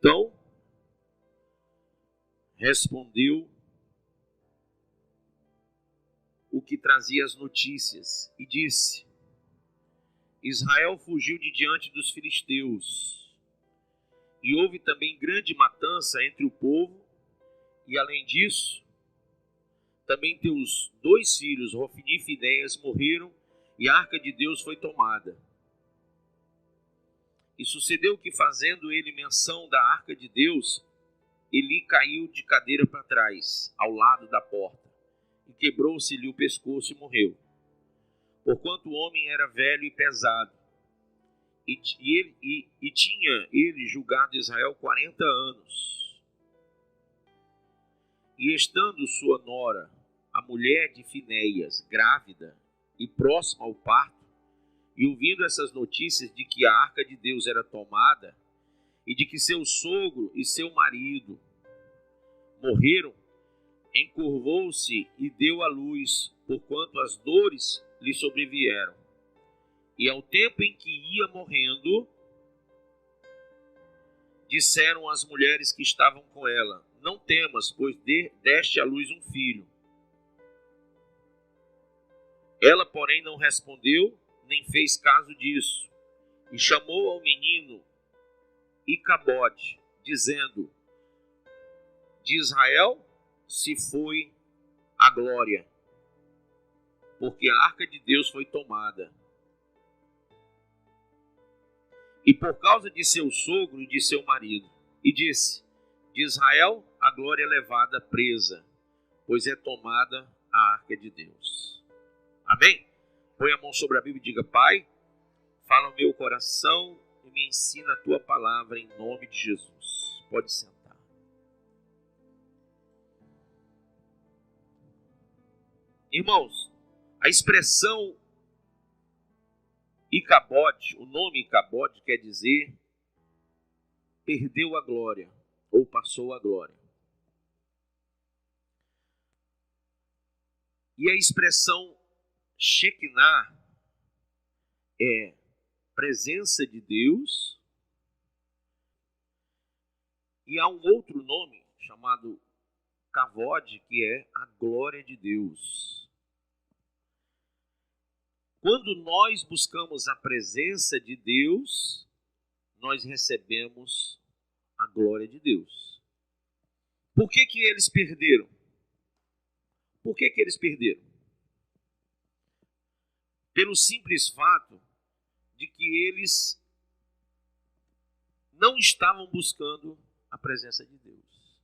Então, respondeu o que trazia as notícias e disse: Israel fugiu de diante dos filisteus, e houve também grande matança entre o povo, e além disso, também teus 2 filhos, Rofni e Finéias, morreram, e a arca de Deus foi tomada. E sucedeu que, fazendo ele menção da arca de Deus, Eli caiu de cadeira para trás, ao lado da porta, e quebrou-se-lhe o pescoço e morreu. Porquanto o homem era velho e pesado, e tinha ele julgado Israel 40 anos. E estando sua nora, a mulher de Finéias, grávida e próxima ao parto, e ouvindo essas notícias de que a arca de Deus era tomada, e de que seu sogro e seu marido morreram, encurvou-se e deu à luz, porquanto as dores lhe sobrevieram. E ao tempo em que ia morrendo, disseram as mulheres que estavam com ela: Não temas, pois deste à luz um filho. Ela, porém, não respondeu, nem fez caso disso, e chamou ao menino Icabode, dizendo: De Israel se foi a glória, porque a arca de Deus foi tomada. E por causa de seu sogro e de seu marido. E disse: De Israel a glória é levada presa, pois é tomada a arca de Deus. Amém? Põe a mão sobre a Bíblia e diga: Pai, fala ao meu coração e me ensina a tua palavra em nome de Jesus. Pode sentar. Irmãos, a expressão Icabode, o nome Icabode quer dizer perdeu a glória ou passou a glória. E a expressão Shekinah é presença de Deus, e há um outro nome chamado Kavod, que é a glória de Deus. Quando nós buscamos a presença de Deus, nós recebemos a glória de Deus. Por que que eles perderam? Por que que eles perderam? Pelo simples fato de que eles não estavam buscando a presença de Deus.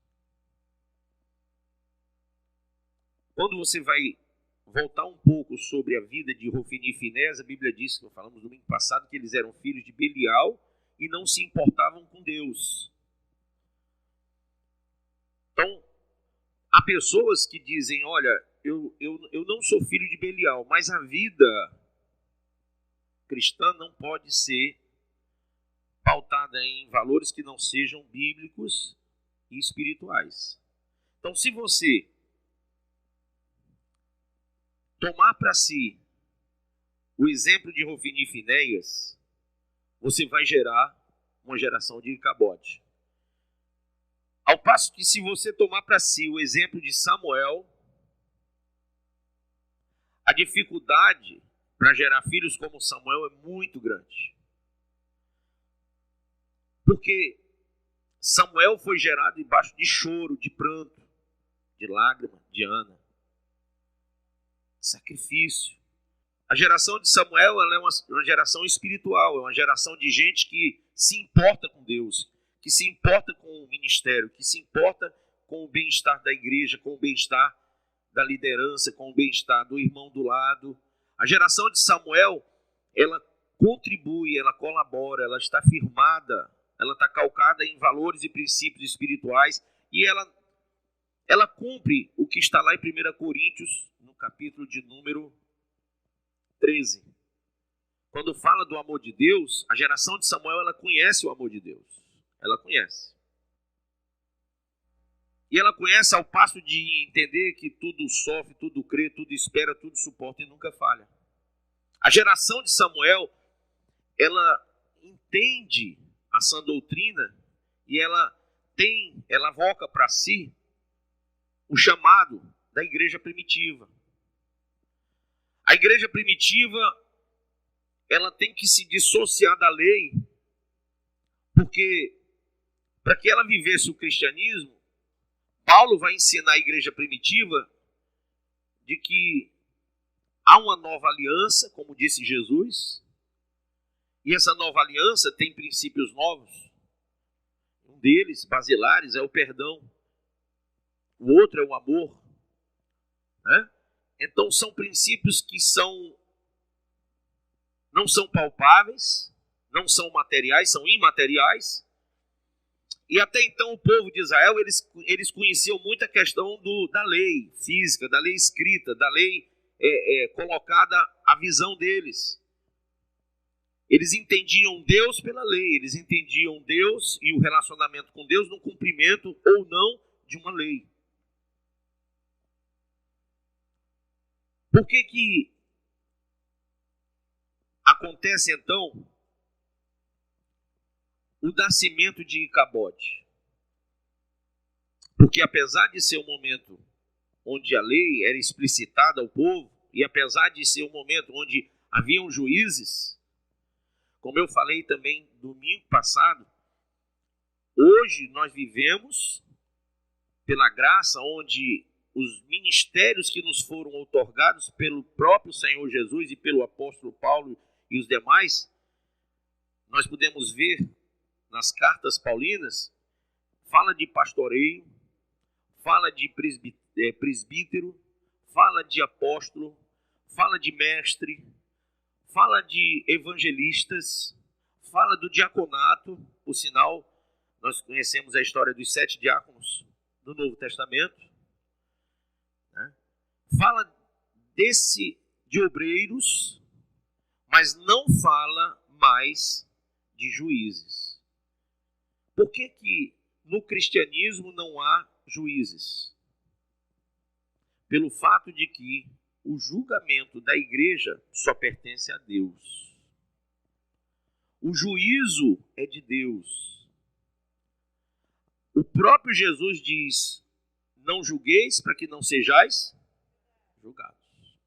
Quando você vai voltar um pouco sobre a vida de Rofni e Finéias, a Bíblia diz, que nós falamos no domingo passado, que eles eram filhos de Belial e não se importavam com Deus. Então, há pessoas que dizem: olha, eu não sou filho de Belial, mas a vida cristã não pode ser pautada em valores que não sejam bíblicos e espirituais. Então, se você tomar para si o exemplo de Rofni e Finéias, você vai gerar uma geração de Icabode. Ao passo que, se você tomar para si o exemplo de Samuel, a dificuldade para gerar filhos como Samuel é muito grande. Porque Samuel foi gerado embaixo de choro, de pranto, de lágrima, de Ana. Sacrifício. A geração de Samuel, ela é uma geração espiritual, é uma geração de gente que se importa com Deus, que se importa com o ministério, que se importa com o bem-estar da igreja, com o bem-estar da liderança, com o bem-estar do irmão do lado. A geração de Samuel, ela contribui, ela colabora, ela está firmada, ela está calcada em valores e princípios espirituais, e ela cumpre o que está lá em 1 Coríntios, no capítulo de número 13. Quando fala do amor de Deus, a geração de Samuel, ela conhece o amor de Deus. Ela conhece. E ela conhece ao passo de entender que tudo sofre, tudo crê, tudo espera, tudo suporta e nunca falha. A geração de Samuel, ela entende a sã doutrina e ela evoca para si o chamado da igreja primitiva. A igreja primitiva, ela tem que se dissociar da lei, porque para que ela vivesse o cristianismo, Paulo vai ensinar a igreja primitiva de que há uma nova aliança, como disse Jesus, e essa nova aliança tem princípios novos. Um deles, basilares, é o perdão. O outro é o amor. Né? Então são princípios que não são palpáveis, não são materiais, são imateriais. E até então o povo de Israel, eles conheciam muito a questão da lei física, da lei escrita, da lei colocada à visão deles. Eles entendiam Deus pela lei, eles entendiam Deus e o relacionamento com Deus no cumprimento ou não de uma lei. Por que acontece então o nascimento de Icabode? Porque apesar de ser um momento onde a lei era explicitada ao povo, e apesar de ser um momento onde haviam juízes, como eu falei também domingo passado, hoje nós vivemos pela graça onde os ministérios que nos foram outorgados pelo próprio Senhor Jesus e pelo apóstolo Paulo e os demais, nós podemos ver nas cartas paulinas, fala de pastoreio, fala de presbítero, fala de apóstolo, fala de mestre, fala de evangelistas, fala do diaconato. Por sinal, nós conhecemos a história dos 7 diáconos do Novo Testamento. Né? Fala de obreiros, mas não fala mais de juízes. Por que no cristianismo não há juízes? Pelo fato de que o julgamento da igreja só pertence a Deus. O juízo é de Deus. O próprio Jesus diz: não julgueis para que não sejais julgados.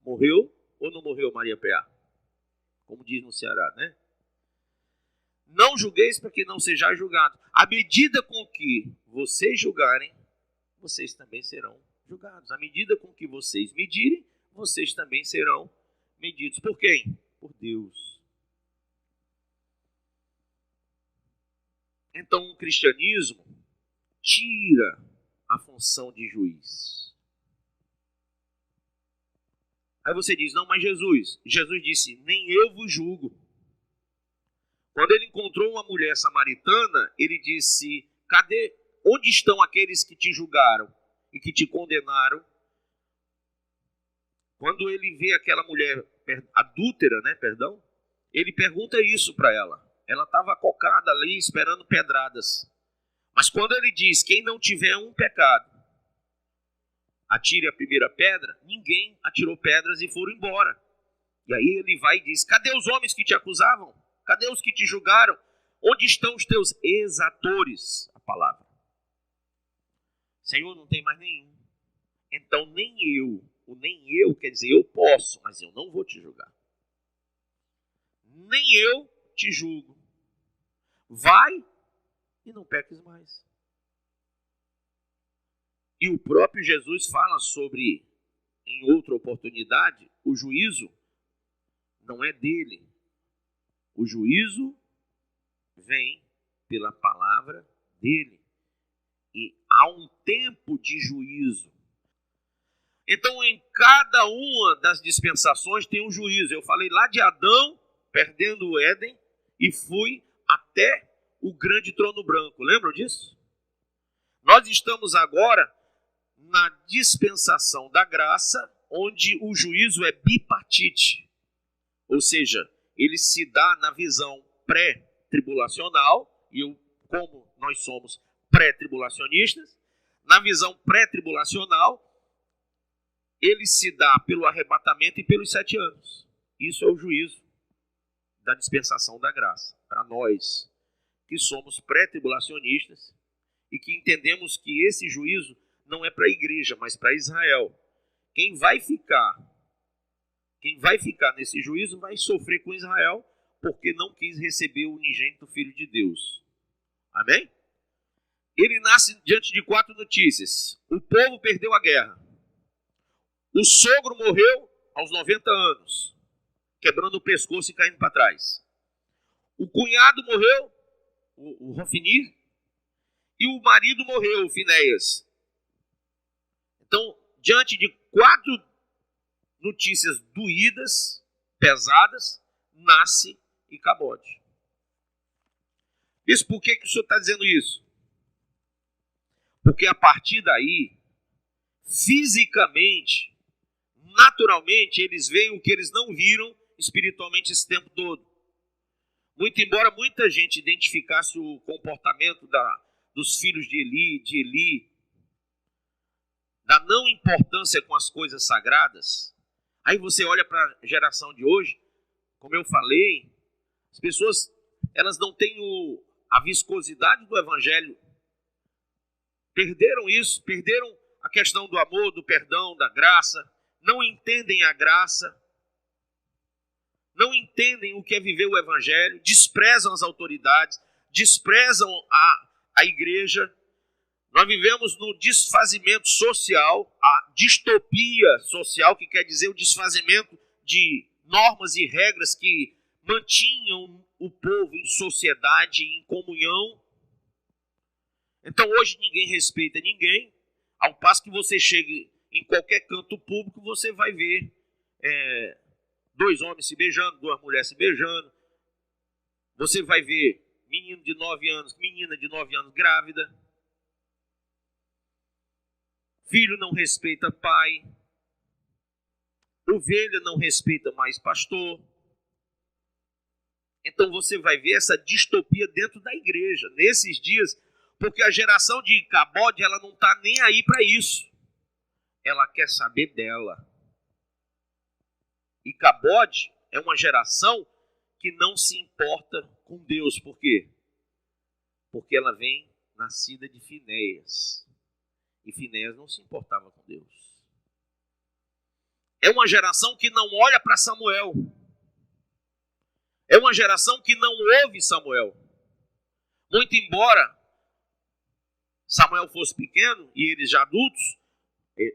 Morreu ou não morreu Maria P.A.? Como diz no Ceará, né? Não julgueis para que não sejais julgados. À medida com que vocês julgarem, vocês também serão julgados. À medida com que vocês medirem, vocês também serão medidos. Por quem? Por Deus. Então o cristianismo tira a função de juiz. Aí você diz: não, mas Jesus disse: nem eu vos julgo. Quando ele encontrou uma mulher samaritana, ele disse: onde estão aqueles que te julgaram e que te condenaram? Quando ele vê aquela mulher adúltera, ele pergunta isso para ela. Ela estava cocada ali esperando pedradas. Mas quando ele diz: quem não tiver um pecado, atire a primeira pedra, ninguém atirou pedras e foram embora. E aí ele vai e diz: cadê os homens que te acusavam? Cadê os que te julgaram? Onde estão os teus exatores? A palavra. Senhor, não tem mais nenhum. Então nem eu quer dizer eu posso, mas eu não vou te julgar. Nem eu te julgo. Vai e não peques mais. E o próprio Jesus fala sobre, em outra oportunidade, o juízo não é dele. O juízo vem pela palavra dele. E há um tempo de juízo. Então, em cada uma das dispensações tem um juízo. Eu falei lá de Adão perdendo o Éden e fui até o grande trono branco. Lembram disso? Nós estamos agora na dispensação da graça, onde o juízo é bipartite. Ou seja, ele se dá na visão pré-tribulacional, e como nós somos pré-tribulacionistas, na visão pré-tribulacional, ele se dá pelo arrebatamento e pelos 7 anos. Isso é o juízo da dispensação da graça, para nós que somos pré-tribulacionistas e que entendemos que esse juízo não é para a igreja, mas para Israel. Quem vai ficar nesse juízo vai sofrer com Israel porque não quis receber o unigênito Filho de Deus. Amém? Ele nasce diante de 4 notícias. O povo perdeu a guerra. O sogro morreu aos 90 anos, quebrando o pescoço e caindo para trás. O cunhado morreu, o Rofni, e o marido morreu, o Finéias. Então, diante de 4 notícias doídas, pesadas, nasce Icabode. Isso, por que o senhor está dizendo isso? Porque a partir daí, fisicamente, naturalmente, eles veem o que eles não viram espiritualmente esse tempo todo. Muito embora muita gente identificasse o comportamento dos filhos de Eli, da não importância com as coisas sagradas, aí você olha para a geração de hoje, como eu falei, as pessoas elas não têm a viscosidade do evangelho. Perderam isso, perderam a questão do amor, do perdão, da graça, não entendem a graça, não entendem o que é viver o evangelho, desprezam as autoridades, desprezam a igreja. Nós vivemos no desfazimento social, a distopia social, que quer dizer o desfazimento de normas e regras que mantinham o povo em sociedade, em comunhão. Então hoje ninguém respeita ninguém, ao passo que você chegue em qualquer canto público, você vai ver 2 homens se beijando, 2 mulheres se beijando. Você vai ver menino de 9 anos, menina de 9 anos grávida. Filho não respeita pai. Ovelha não respeita mais pastor. Então você vai ver essa distopia dentro da igreja, nesses dias, porque a geração de Icabode, ela não está nem aí para isso. Ela quer saber dela. Icabode é uma geração que não se importa com Deus. Por quê? Porque ela vem nascida de Finéias. E Finéias não se importava com Deus. É uma geração que não olha para Samuel. É uma geração que não ouve Samuel. Muito embora Samuel fosse pequeno e eles já adultos,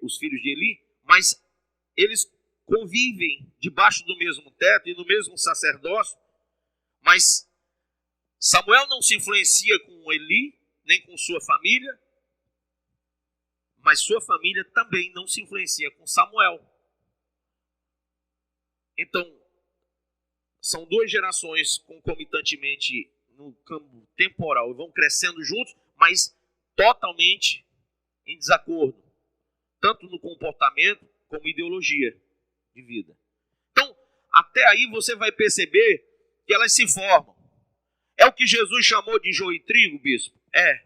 os filhos de Eli, mas eles convivem debaixo do mesmo teto e no mesmo sacerdócio, mas Samuel não se influencia com Eli, nem com sua família, mas sua família também não se influencia com Samuel. Então, são 2 gerações concomitantemente no campo temporal e vão crescendo juntos, mas totalmente em desacordo, tanto no comportamento como ideologia de vida. Então, até aí você vai perceber que elas se formam. É o que Jesus chamou de joio e trigo, bispo? É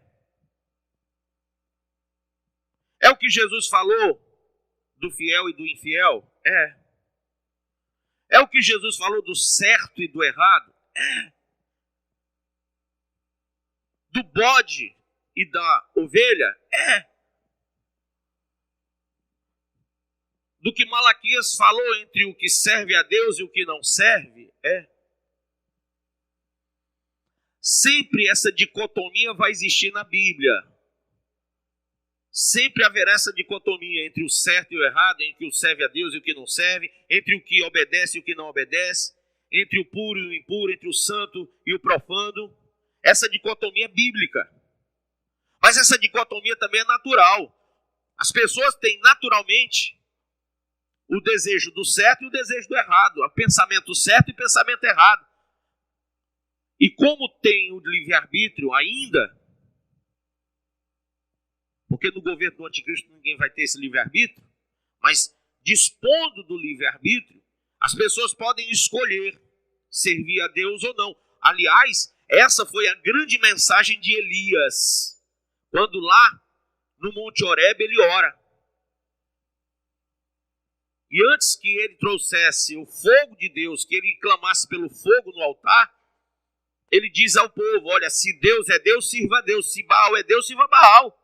o que Jesus falou do fiel e do infiel? É o que Jesus falou do certo e do errado? Do bode e da ovelha? Do que Malaquias falou entre o que serve a Deus e o que não serve? Sempre essa dicotomia vai existir na Bíblia. Sempre haverá essa dicotomia entre o certo e o errado, entre o que serve a Deus e o que não serve, entre o que obedece e o que não obedece, entre o puro e o impuro, entre o santo e o profano. Essa dicotomia é bíblica. Mas essa dicotomia também é natural. As pessoas têm naturalmente o desejo do certo e o desejo do errado, o pensamento certo e pensamento errado. E como tem o livre-arbítrio ainda, porque no governo do anticristo ninguém vai ter esse livre-arbítrio, mas dispondo do livre-arbítrio, as pessoas podem escolher servir a Deus ou não. Aliás, essa foi a grande mensagem de Elias, quando lá no Monte Horebe ele ora. E antes que ele trouxesse o fogo de Deus, que ele clamasse pelo fogo no altar, Ele diz ao povo, olha, se Deus é Deus, sirva a Deus. Se Baal é Deus, sirva a Baal.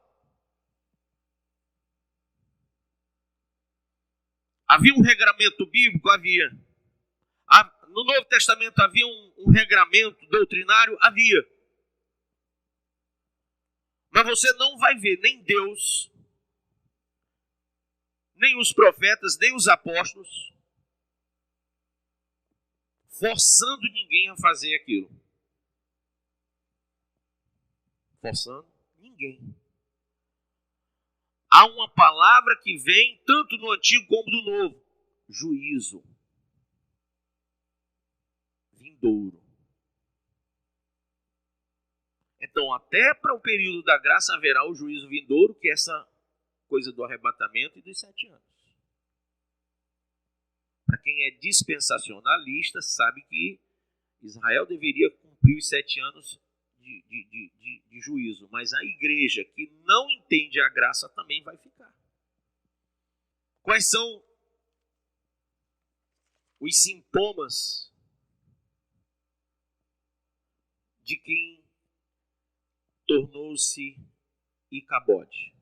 Havia um regramento bíblico? Havia. No Novo Testamento havia um regramento doutrinário? Havia. Mas você não vai ver nem Deus, nem os profetas, nem os apóstolos forçando ninguém a fazer aquilo. Forçando ninguém. Há uma palavra que vem tanto no Antigo como no Novo. Juízo. Vindouro. Então, até para o período da graça haverá o juízo vindouro, que é essa coisa do arrebatamento e dos 7 anos. Para quem é dispensacionalista, sabe que Israel deveria cumprir os 7 anos de juízo, mas a igreja que não entende a graça também vai ficar. Quais são os sintomas de quem tornou-se Icabode?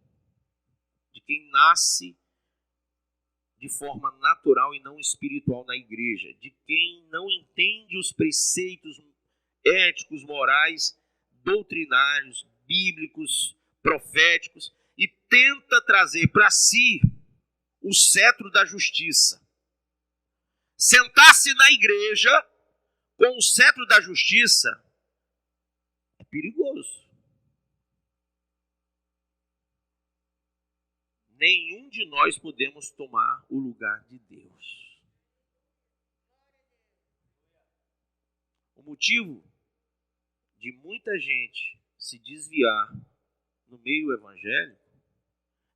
De quem nasce de forma natural e não espiritual na igreja, de quem não entende os preceitos éticos, morais, doutrinários, bíblicos, proféticos, e tenta trazer para si o cetro da justiça. Sentar-se na igreja com o cetro da justiça é perigoso. Nenhum de nós podemos tomar o lugar de Deus. O motivo de muita gente se desviar no meio evangélico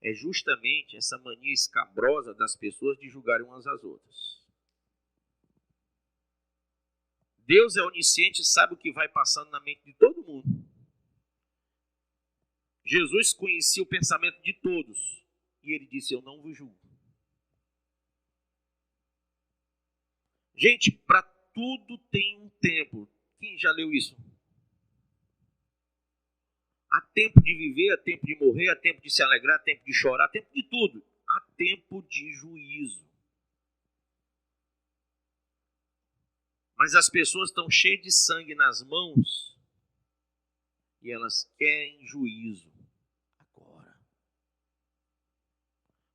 é justamente essa mania escabrosa das pessoas de julgarem umas às outras. Deus é onisciente e sabe o que vai passando na mente de todo mundo. Jesus conhecia o pensamento de todos. E ele disse, eu não vos julgo. Gente, para tudo tem um tempo. Quem já leu isso? Há tempo de viver, há tempo de morrer, há tempo de se alegrar, há tempo de chorar, há tempo de tudo. Há tempo de juízo. Mas as pessoas estão cheias de sangue nas mãos e elas querem juízo.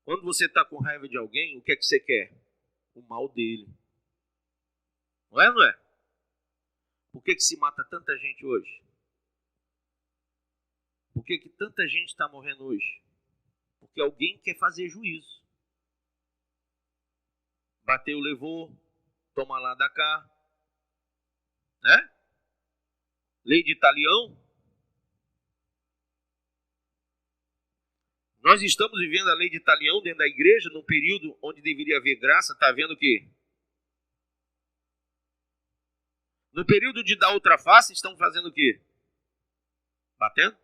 Quando você está com raiva de alguém, o que é que você quer? O mal dele. Não é, não é? Por que se mata tanta gente hoje? Por que tanta gente está morrendo hoje? Porque alguém quer fazer juízo. Bateu, levou, toma lá da cá. Né? Lei de talião. Nós estamos vivendo a lei de talião dentro da igreja, num período onde deveria haver graça, está havendo o quê? No período de dar outra face, estão fazendo o quê? Batendo?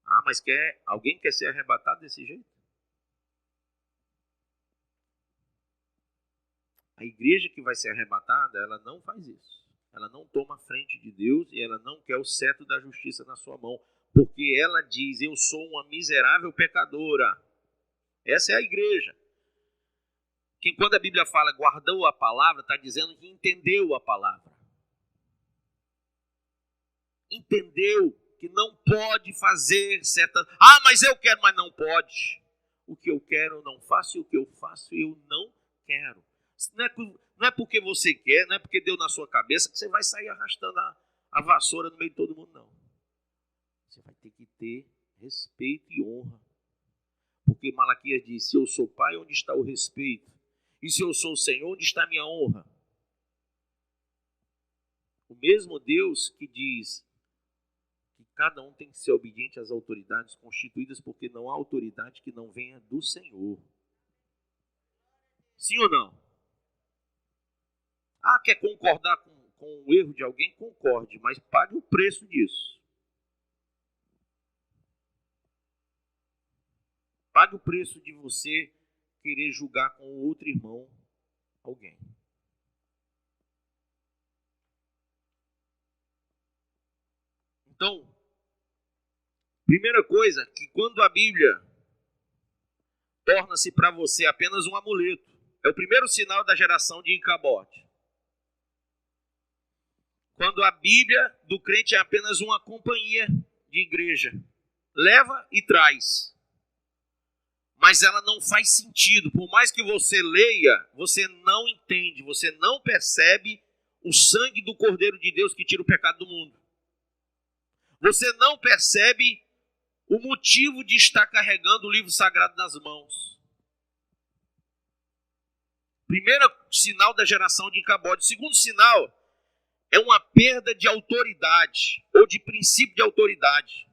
Ah, mas alguém quer ser arrebatado desse jeito? A igreja que vai ser arrebatada, ela não faz isso. Ela não toma a frente de Deus e ela não quer o cetro da justiça na sua mão. Porque ela diz, eu sou uma miserável pecadora. Essa é a igreja. Que quando a Bíblia fala guardou a palavra, está dizendo que entendeu a palavra. Entendeu que não pode fazer certa... Ah, mas eu quero, mas não pode. O que eu quero eu não faço e o que eu faço eu não quero. Não é porque você quer, não é porque deu na sua cabeça que você vai sair arrastando a vassoura no meio de todo mundo, não. Você vai ter que ter respeito e honra. Porque Malaquias diz, se eu sou pai, onde está o respeito? E se eu sou o Senhor, onde está a minha honra? O mesmo Deus que diz que cada um tem que ser obediente às autoridades constituídas, porque não há autoridade que não venha do Senhor. Sim ou não? Ah, quer concordar com o erro de alguém? Concorde, mas pague o preço disso. Pague o preço de você querer julgar com outro irmão alguém. Então, primeira coisa, que quando a Bíblia torna-se para você apenas um amuleto, é o primeiro sinal da geração de Icabote. Quando a Bíblia do crente é apenas uma companhia de igreja, leva e traz, mas ela não faz sentido. Por mais que você leia, você não entende, você não percebe o sangue do Cordeiro de Deus que tira o pecado do mundo. Você não percebe o motivo de estar carregando o livro sagrado nas mãos. Primeiro sinal da geração de Icabote. Segundo sinal é uma perda de autoridade ou de princípio de autoridade.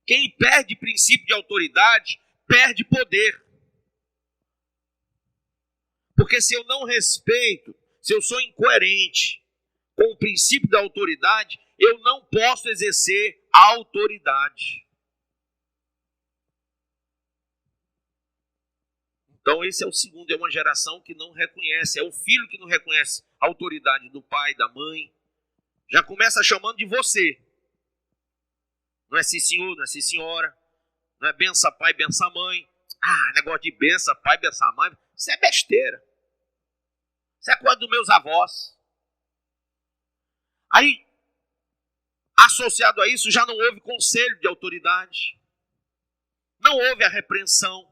Quem perde princípio de autoridade perde poder. Porque se eu não respeito, se eu sou incoerente com o princípio da autoridade, eu não posso exercer a autoridade. Então esse é o segundo, é uma geração que não reconhece, é o filho que não reconhece a autoridade do pai, da mãe. Já começa chamando de você. Não é sim senhor, não é sim senhora, não é benção pai, benção mãe. Negócio de benção pai, benção mãe, isso é besteira. Isso é coisa dos meus avós. Aí, associado a isso, já não houve conselho de autoridade. Não houve a repreensão.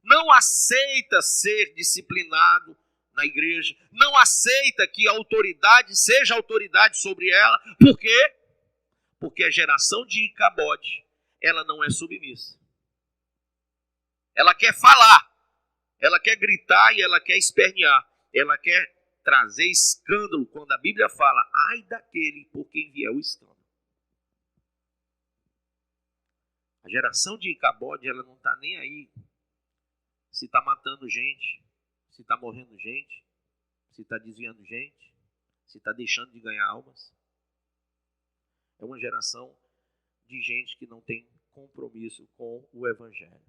Não aceita ser disciplinado na igreja. Não aceita que a autoridade seja autoridade sobre ela. Por quê? Porque a geração de Icabote, ela não é submissa. Ela quer falar. Ela quer gritar e ela quer espernear. Ela quer trazer escândalo quando a Bíblia fala, ai daquele por quem vier o escândalo. A geração de Icabote, ela não está nem aí se está matando gente, se está morrendo gente, se está desviando gente, se está deixando de ganhar almas. É uma geração de gente que não tem compromisso com o Evangelho.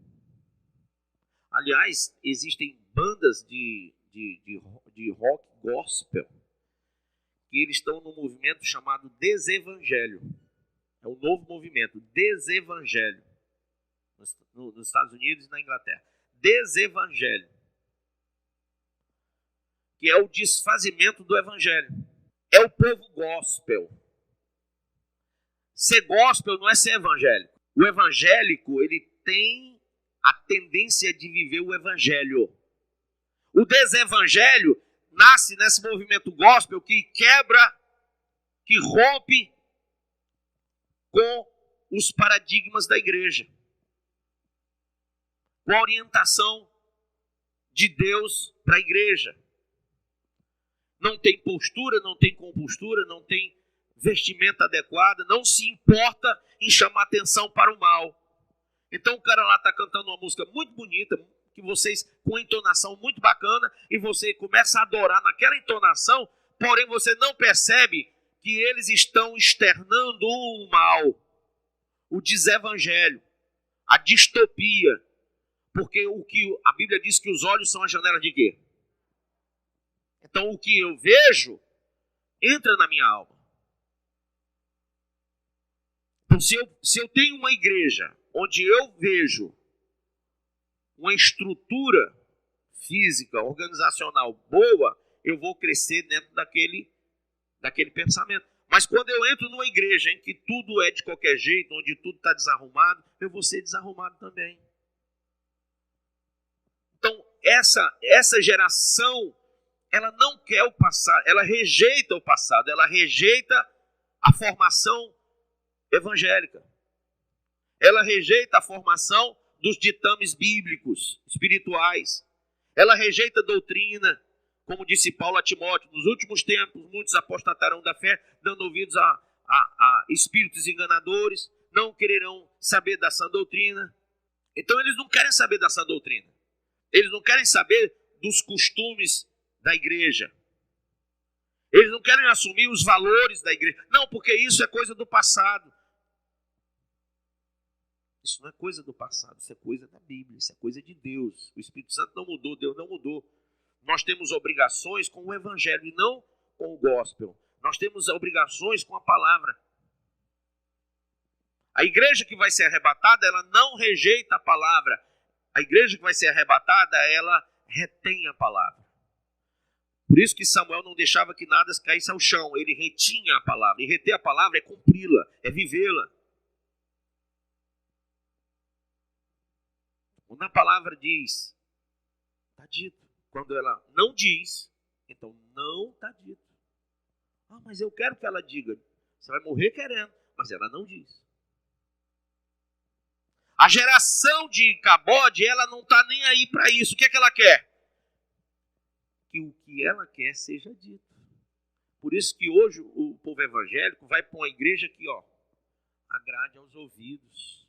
Aliás, existem bandas de rock gospel que eles estão num movimento chamado Desevangelho. É um novo movimento, Desevangelho, nos Estados Unidos e na Inglaterra. Desevangelho, que é o desfazimento do Evangelho. É o povo gospel. Ser gospel não é ser evangélico. O evangélico, ele tem a tendência de viver o Evangelho. O desevangelho nasce nesse movimento gospel que quebra, que rompe com os paradigmas da igreja, com a orientação de Deus para a igreja. Não tem postura, não tem compostura, não tem vestimenta adequada, não se importa em chamar atenção para o mal. Então o cara lá está cantando uma música muito bonita, que vocês, com uma entonação muito bacana, e você começa a adorar naquela entonação, porém você não percebe que eles estão externando o mal, o desevangelho, a distopia. Porque o que a Bíblia diz que os olhos são a janela de quê? Então o que eu vejo entra na minha alma. Então se eu tenho uma igreja onde eu vejo uma estrutura física, organizacional boa, eu vou crescer dentro daquele pensamento. Mas quando eu entro numa igreja em que tudo é de qualquer jeito, onde tudo está desarrumado, eu vou ser desarrumado também. Então, essa geração, ela não quer o passado, ela rejeita o passado, ela rejeita a formação evangélica. Ela rejeita a formação dos ditames bíblicos, espirituais. Ela rejeita a doutrina, como disse Paulo a Timóteo, nos últimos tempos muitos apostatarão da fé, dando ouvidos a espíritos enganadores, não quererão saber da sã doutrina. Então eles não querem saber da sã doutrina. Eles não querem saber dos costumes da igreja. Eles não querem assumir os valores da igreja. Não, porque isso é coisa do passado. Isso não é coisa do passado, isso é coisa da Bíblia, isso é coisa de Deus. O Espírito Santo não mudou, Deus não mudou. Nós temos obrigações com o Evangelho e não com o gospel. Nós temos obrigações com a palavra. A igreja que vai ser arrebatada, ela não rejeita a palavra. A igreja que vai ser arrebatada, ela retém a palavra. Por isso que Samuel não deixava que nada caísse ao chão. Ele retinha a palavra. E reter a palavra é cumpri-la, é vivê-la. Quando a palavra diz, está dito. Quando ela não diz, então não está dito. Ah, mas eu quero que ela diga. Você vai morrer querendo, mas ela não diz. A geração de Icabode, ela não está nem aí para isso. O que é que ela quer? Que o que ela quer seja dito. Por isso que hoje o povo evangélico vai para uma igreja que, agrade aos ouvidos.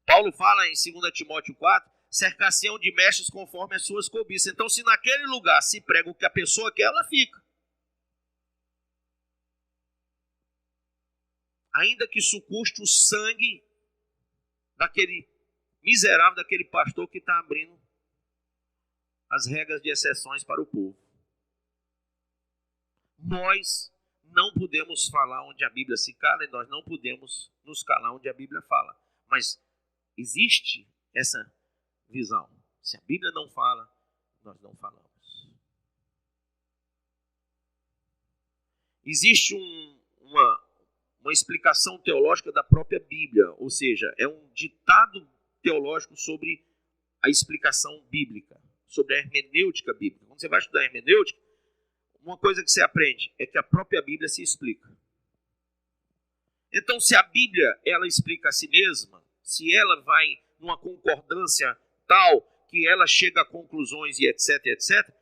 Paulo fala em 2 Timóteo 4, cercar-se-ão de mestres conforme as suas cobiças. Então, se naquele lugar se prega o que a pessoa quer, ela fica. Ainda que isso custe o sangue daquele miserável, daquele pastor que está abrindo as regras de exceções para o povo. Nós não podemos falar onde a Bíblia se cala e nós não podemos nos calar onde a Bíblia fala. Mas existe essa visão. Se a Bíblia não fala, nós não falamos. Existe uma explicação teológica da própria Bíblia, ou seja, é um ditado teológico sobre a explicação bíblica, sobre a hermenêutica bíblica. Quando você vai estudar hermenêutica, uma coisa que você aprende é que a própria Bíblia se explica. Então, se a Bíblia ela explica a si mesma, se ela vai numa concordância tal que ela chega a conclusões e etc, etc,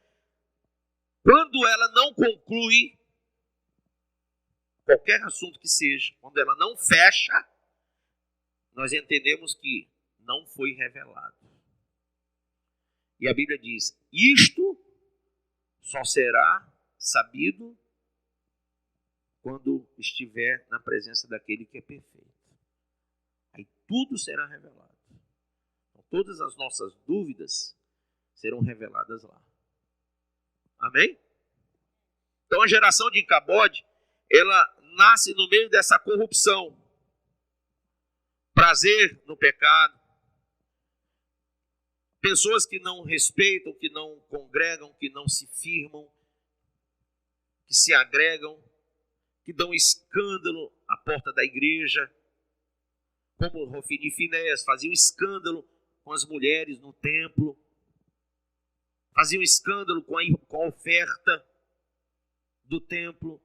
quando ela não conclui qualquer assunto que seja, quando ela não fecha, nós entendemos que não foi revelado. E a Bíblia diz, isto só será sabido quando estiver na presença daquele que é perfeito. Aí tudo será revelado. Então, todas as nossas dúvidas serão reveladas lá. Amém? Então a geração de Icabode, ela nasce no meio dessa corrupção. Prazer no pecado. Pessoas que não respeitam, que não congregam, que não se firmam, que se agregam, que dão escândalo à porta da igreja, como Hofni e Finéias faziam escândalo com as mulheres no templo, faziam escândalo com a oferta do templo.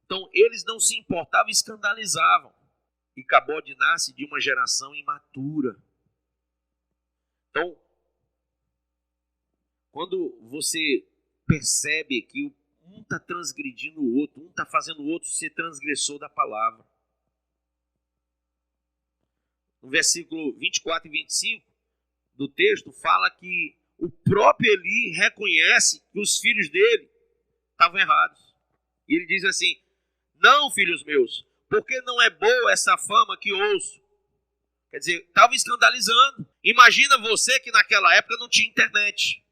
Então, eles não se importavam e escandalizavam. Icabode nasce de uma geração imatura. Então, quando você percebe que um está transgredindo o outro, um está fazendo o outro ser transgressor da palavra. No versículo 24 e 25 do texto, fala que o próprio Eli reconhece que os filhos dele estavam errados. E ele diz assim, não, filhos meus, porque não é boa essa fama que ouço. Quer dizer, estava escandalizando. Imagina você que naquela época não tinha internet,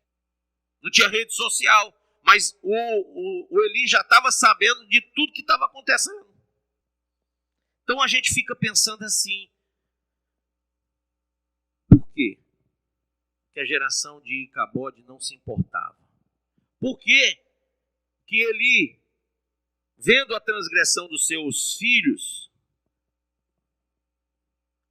não tinha rede social, mas o Eli já estava sabendo de tudo que estava acontecendo. Então a gente fica pensando assim, por quê que a geração de Icabode não se importava? Por que que Eli, vendo a transgressão dos seus filhos,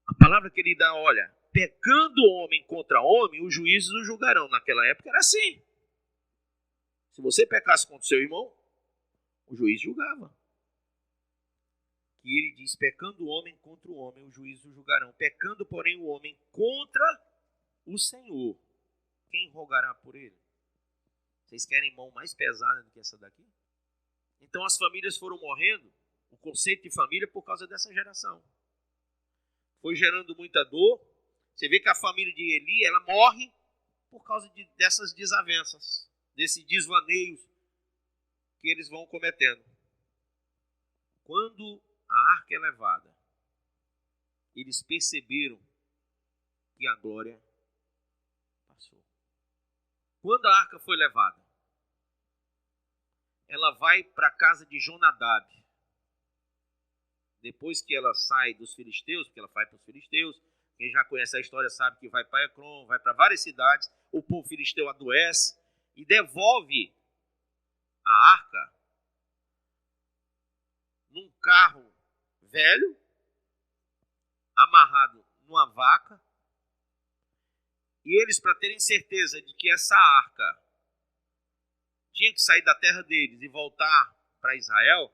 a palavra que ele dá, olha, pecando homem contra homem, os juízes o julgarão. Naquela época era assim. Se você pecasse contra o seu irmão, o juiz julgava. E ele diz, pecando o homem contra o homem, os juízes o julgarão. Pecando, porém, o homem contra o Senhor, quem rogará por ele? Vocês querem mão mais pesada do que essa daqui? Então as famílias foram morrendo, o conceito de família, por causa dessa geração. Foi gerando muita dor. Você vê que a família de Eli, ela morre por causa dessas desavenças, desses desvaneios que eles vão cometendo. Quando a arca é levada, eles perceberam que a glória passou. Quando a arca foi levada, ela vai para a casa de Jonadab. depois que ela sai dos filisteus, porque ela vai para os filisteus, quem já conhece a história sabe que vai para Ecrom, vai para várias cidades, o povo filisteu adoece e devolve a arca num carro velho, amarrado numa vaca, e eles, para terem certeza de que essa arca tinha que sair da terra deles e voltar para Israel,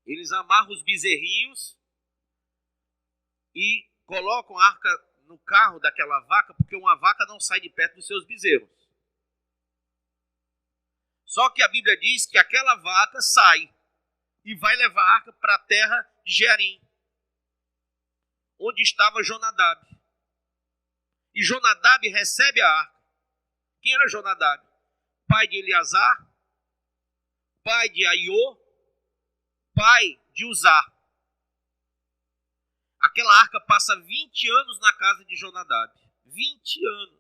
eles amarram os bezerrinhos e colocam a arca no carro daquela vaca, porque uma vaca não sai de perto dos seus bezerros. Só que a Bíblia diz que aquela vaca sai e vai levar a arca para a terra de Jearim, onde estava Jonadab. E Jonadab recebe a arca. Quem era Jonadab? Pai de Eleazar, pai de Aiô, pai de Uzá. Aquela arca passa 20 anos na casa de Jonadab. 20 anos.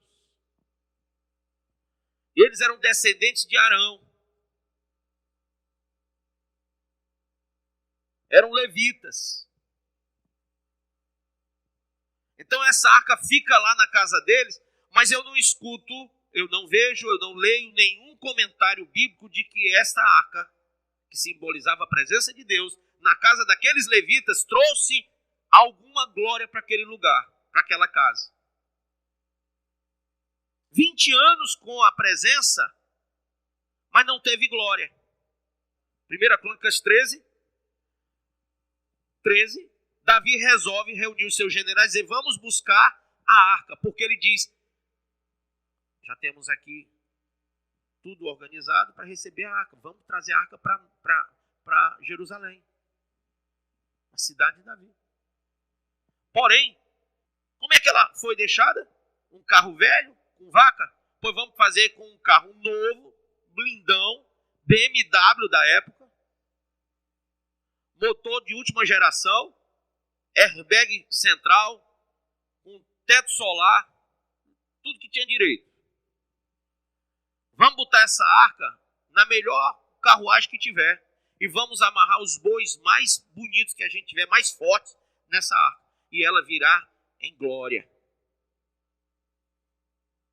Eles eram descendentes de Arão. Eram levitas. Então essa arca fica lá na casa deles, mas eu não escuto, eu não vejo, eu não leio nenhum comentário bíblico de que esta arca, que simbolizava a presença de Deus, na casa daqueles levitas, trouxe alguma glória para aquele lugar, para aquela casa. 20 anos com a presença, mas não teve glória. 1 Crônicas 13, Davi resolve reunir os seus generais e dizer, vamos buscar a arca, porque ele diz, já temos aqui tudo organizado para receber a arca, vamos trazer a arca para Jerusalém, a cidade de Davi. Porém, como é que ela foi deixada? Um carro velho, com vaca? Pois vamos fazer com um carro novo, blindão, BMW da época, motor de última geração, airbag central, com teto solar, tudo que tinha direito. Vamos botar essa arca na melhor carruagem que tiver e vamos amarrar os bois mais bonitos que a gente tiver, mais fortes nessa arca. E ela virá em glória.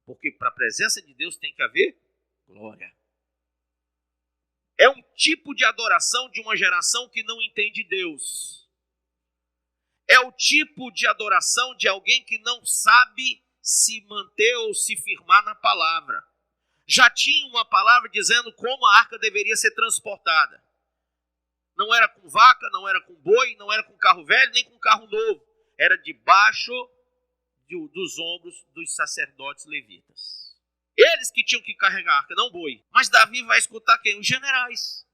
Porque para a presença de Deus tem que haver glória. É um tipo de adoração de uma geração que não entende Deus. É o tipo de adoração de alguém que não sabe se manter ou se firmar na palavra. Já tinha uma palavra dizendo como a arca deveria ser transportada. Não era com vaca, não era com boi, não era com carro velho, nem com carro novo. Era debaixo dos ombros dos sacerdotes levitas. Eles que tinham que carregar a arca, não boi. Mas Davi vai escutar quem? Os generais.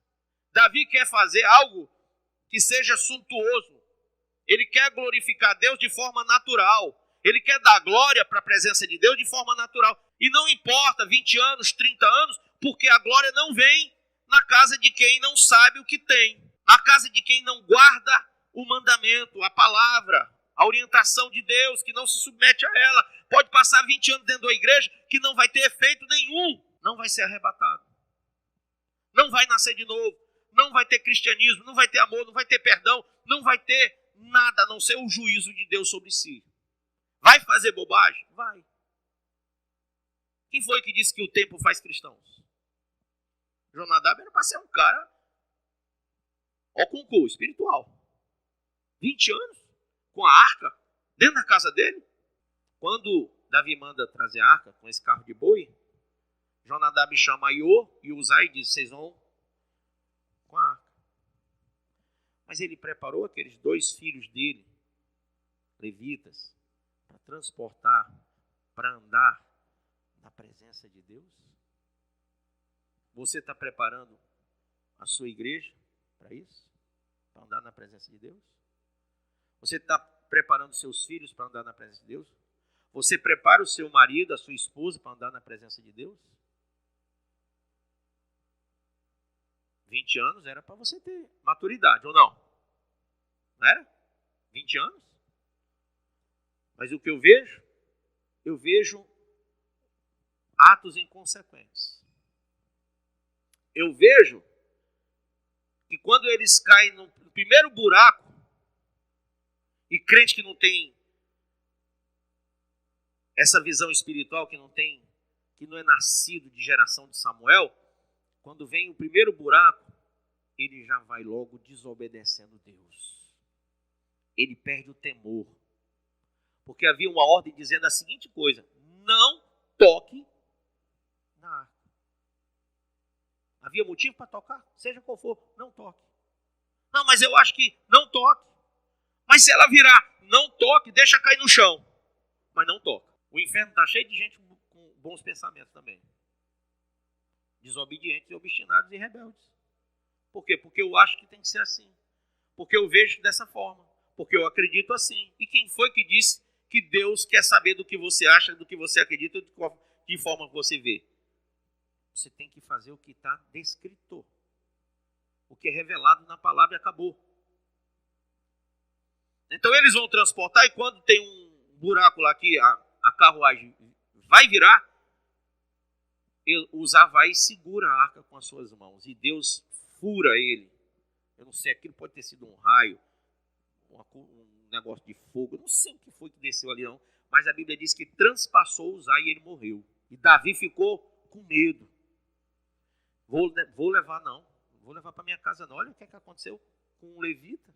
Davi quer fazer algo que seja suntuoso. Ele quer glorificar Deus de forma natural. Ele quer dar glória para a presença de Deus de forma natural. E não importa 20 anos, 30 anos, porque a glória não vem na casa de quem não sabe o que tem. Na casa de quem não guarda o mandamento, a palavra, a orientação de Deus, que não se submete a ela. Pode passar 20 anos dentro da igreja que não vai ter efeito nenhum. Não vai ser arrebatado. Não vai nascer de novo. Não vai ter cristianismo, não vai ter amor, não vai ter perdão, não vai ter nada a não ser o juízo de Deus sobre si. Vai fazer bobagem? Vai. Quem foi que disse que o tempo faz cristãos? Jonadab era para ser um cara ao concurso espiritual. 20 anos com a arca dentro da casa dele. Quando Davi manda trazer a arca com esse carro de boi, Jonadab chama Aiô e Uzá e diz, vocês vão com a arca. Mas ele preparou aqueles 2 filhos dele, levitas, para transportar, para andar na presença de Deus? Você está preparando a sua igreja para isso? Para andar na presença de Deus? Você está preparando seus filhos para andar na presença de Deus? Você prepara o seu marido, a sua esposa para andar na presença de Deus? 20 anos era para você ter maturidade, ou não? Não era? 20 anos? Mas o que eu vejo? Eu vejo atos inconsequentes. Eu vejo que quando eles caem no primeiro buraco, e crente que não tem essa visão espiritual, que não é nascido de geração de Samuel, quando vem o primeiro buraco, ele já vai logo desobedecendo Deus. Ele perde o temor. Porque havia uma ordem dizendo a seguinte coisa: não toque na arca. Havia motivo para tocar? Seja qual for, não toque. Não, mas eu acho que não toque. Mas se ela virar, não toque, deixa cair no chão. Mas não toca. O inferno está cheio de gente com bons pensamentos também. Desobedientes, obstinados e rebeldes. Por quê? Porque eu acho que tem que ser assim. Porque eu vejo dessa forma. Porque eu acredito assim. E quem foi que disse que Deus quer saber do que você acha, do que você acredita, de forma que você vê? Você tem que fazer o que está descrito. O que é revelado na palavra e acabou. Então eles vão transportar, e quando tem um buraco lá que a carruagem vai virar, Uzá e segura a arca com as suas mãos. E Deus fura ele. Eu não sei, aquilo pode ter sido um raio, um negócio de fogo. Eu não sei o que foi que desceu ali não. Mas a Bíblia diz que transpassou Uzá e ele morreu. E Davi ficou com medo. Vou levar não. Vou levar para minha casa não. Olha o que aconteceu com um levita.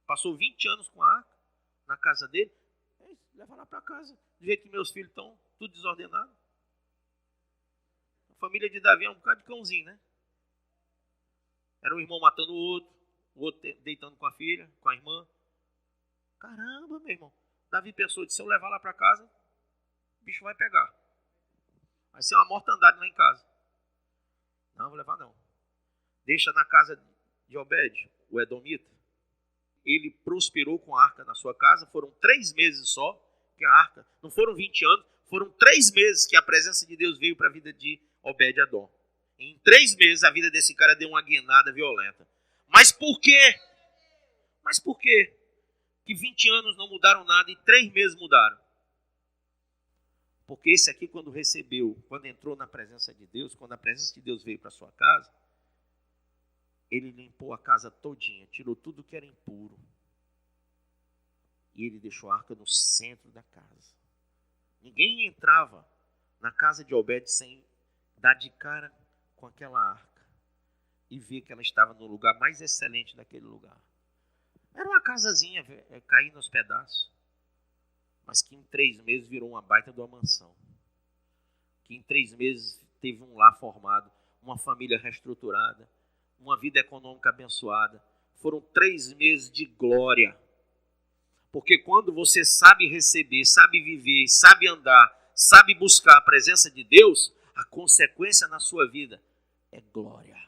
Passou 20 anos com a arca na casa dele. Leva lá para casa. Do jeito que meus filhos estão tudo desordenados. A família de Davi é um bocado de cãozinho, né? Era um irmão matando o outro deitando com a filha, com a irmã. Caramba, meu irmão. Davi pensou, se eu levar lá para casa, o bicho vai pegar. Vai ser uma mortandade lá em casa. Não, vou levar não. Deixa na casa de Obed, o Edomita. Ele prosperou com a arca na sua casa. Foram 3 meses só que a arca, não foram 20 anos, foram 3 meses que a presença de Deus veio para a vida de Obed-Edom. Em 3 meses a vida desse cara deu uma guinada violenta. Mas por quê? Que 20 anos não mudaram nada e 3 meses mudaram? Porque esse aqui, quando entrou na presença de Deus, quando a presença de Deus veio para sua casa, ele limpou a casa todinha, tirou tudo que era impuro. E ele deixou a arca no centro da casa. Ninguém entrava na casa de Obed sem dar de cara com aquela arca e ver que ela estava no lugar mais excelente daquele lugar. Era uma casazinha caindo aos pedaços, mas que em 3 meses virou uma baita de uma mansão. Que em 3 meses teve um lar formado, uma família reestruturada, uma vida econômica abençoada. Foram 3 meses de glória. Porque quando você sabe receber, sabe viver, sabe andar, sabe buscar a presença de Deus, a consequência na sua vida é glória.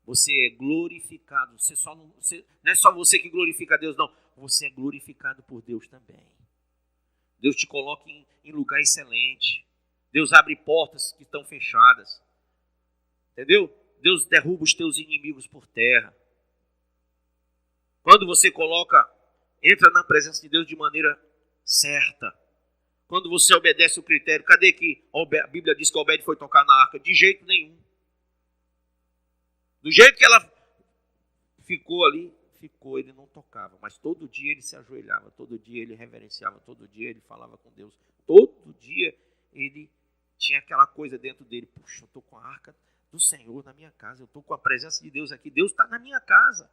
Você é glorificado. Não é só você que glorifica a Deus, não. Você é glorificado por Deus também. Deus te coloca em lugar excelente. Deus abre portas que estão fechadas. Entendeu? Deus derruba os teus inimigos por terra. Quando você entra na presença de Deus de maneira certa. Quando você obedece o critério. Cadê que a Bíblia diz que Obed foi tocar na arca? De jeito nenhum. Do jeito que ela ficou ali, ele não tocava. Mas todo dia ele se ajoelhava, todo dia ele reverenciava, todo dia ele falava com Deus. Todo dia ele tinha aquela coisa dentro dele. Puxa, eu estou com a arca do Senhor na minha casa. Eu estou com a presença de Deus aqui. Deus está na minha casa.